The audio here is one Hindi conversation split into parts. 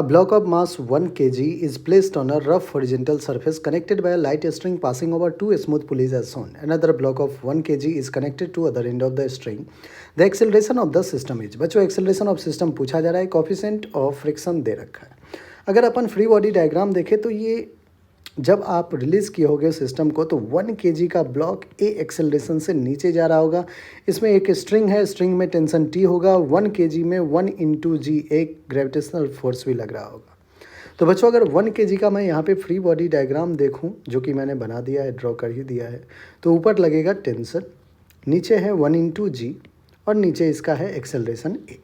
A block of mass 1 kg is placed on a rough horizontal surface connected by a light string passing over two smooth pulleys as shown. Another block of 1 kg is connected to other end of the string. The acceleration of the system is, बच्चों acceleration of system पूछा जा रहा है, coefficient of friction दे रखा है। अगर अपन फ्री बॉडी डायग्राम देखें तो ये जब आप रिलीज़ किए होगे सिस्टम को तो 1 kg का ब्लॉक ए एक्सेलरेशन से नीचे जा रहा होगा। इसमें एक स्ट्रिंग है, स्ट्रिंग में टेंशन टी होगा, 1 kg में 1 इंटू जी एक ग्रेविटेशनल फोर्स भी लग रहा होगा। तो बच्चों अगर 1 kg का मैं यहाँ पे फ्री बॉडी डायग्राम देखूँ, जो कि मैंने बना दिया है, ड्रॉ कर ही दिया है, तो ऊपर लगेगा टेंशन, नीचे है 1 इंटू जी और नीचे इसका है एक्सेलरेशन ए।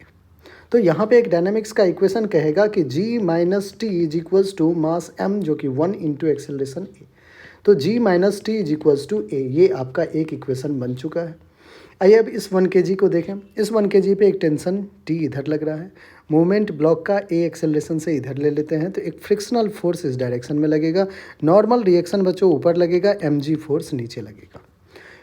तो यहाँ पे एक डायनामिक्स का इक्वेशन कहेगा कि g minus T is equals to mass m जो कि 1 इंटू एक्सेलरेशन ए। तो g minus T is equals to A, ये आपका एक इक्वेशन बन चुका है। आइए अब इस 1 kg को देखें। इस 1 kg पे एक टेंशन t इधर लग रहा है, मूवमेंट ब्लॉक का a एक्सेलरेशन से इधर ले लेते हैं तो एक फ्रिक्शनल फोर्स इस डायरेक्शन में लगेगा। नॉर्मल रिएक्शन बच्चों ऊपर लगेगा, mg फोर्स नीचे लगेगा।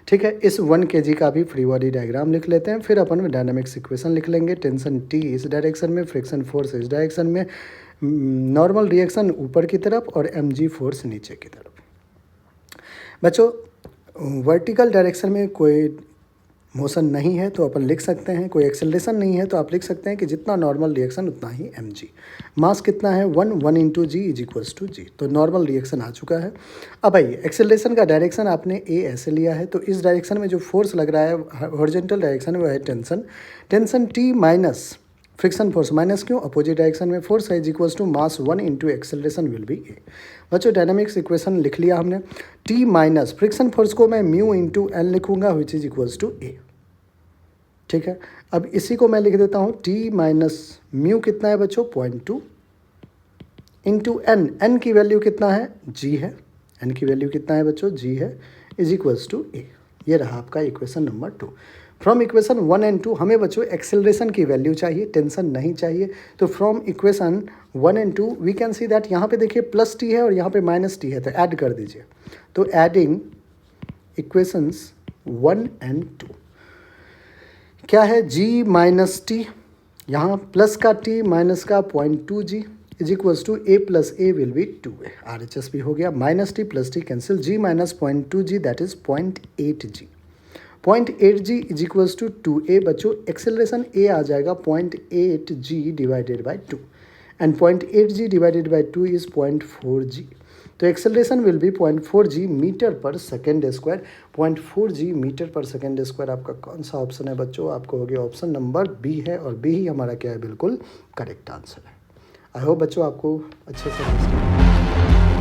ठीक है, इस 1 kg का भी फ्री बॉडी डायग्राम लिख लेते हैं, फिर अपन डायनामिक्स इक्वेशन लिख लेंगे। टेंशन टी इस डायरेक्शन में, फ्रिक्शन फोर्स इस डायरेक्शन में, नॉर्मल रिएक्शन ऊपर की तरफ और mg फोर्स नीचे की तरफ। बच्चों वर्टिकल डायरेक्शन में कोई मोशन नहीं है तो अपन लिख सकते हैं, कोई एक्सेलरेशन नहीं है तो आप लिख सकते हैं कि जितना नॉर्मल रिएक्शन उतना ही mg। मास कितना है 1 into G is equals to G, तो नॉर्मल रिएक्शन आ चुका है। अब आइए एक्सेलरेशन का डायरेक्शन आपने ए ऐसे लिया है, तो इस डायरेक्शन में जो फोर्स लग रहा है हॉरिजॉन्टल डायरेक्शन में वह है tension. Tension T minus friction force, minus क्यों, अपोजिट डायरेक्शन में फोर्स है, is equals to mass 1 into acceleration will be A. बच्चों डायनामिक्स इक्वेशन लिख लिया हमने। टी माइनस फ्रिक्शन फोर्स को मैं म्यू इंटू एन लिखूंगा विच इज इक्वल्स टू ए। ठीक है, अब इसी को मैं लिख देता हूँ टी माइनस म्यू कितना है बच्चों 0.2 इंटू एन, एन की वैल्यू कितना है जी है, एन की वैल्यू कितना है बच्चों जी है, इज इक्वल्स टू ए। ये रहा आपका equation number 2। From equation 1 and 2 हमें बच्चों एक्सेलरेशन की वैल्यू चाहिए, टेंशन नहीं चाहिए। तो from equation 1 and 2 we can see that यहाँ पे देखिए प्लस टी है और यहाँ पे माइनस टी है, तो ऐड कर दीजिए। तो एडिंग इक्वेशंस 1 एंड 2 क्या है, g माइनस टी, यहाँ प्लस का t माइनस का 0.2 g is equals to a plus a will be 2a। RHS भी हो गया, minus T plus T cancel, g minus 0.2 g that is 0.8 g। 0.8 g is equals to 2a। बच्चों एक्सेलरेशन a आ जाएगा 0.8 g divided by 2 and 0.8 g divided by 2 is 0.4 g। तो acceleration will be 0.4 g metre पर सेकेंड स्क्वायर। 0.4 g मीटर पर सेकेंड स्क्वायर आपका कौन सा ऑप्शन है बच्चों, आपको हो गया ऑप्शन नंबर बी है, और बी ही हमारा क्या है, बिल्कुल करेक्ट आंसर है। आई होप बच्चों आपको अच्छे से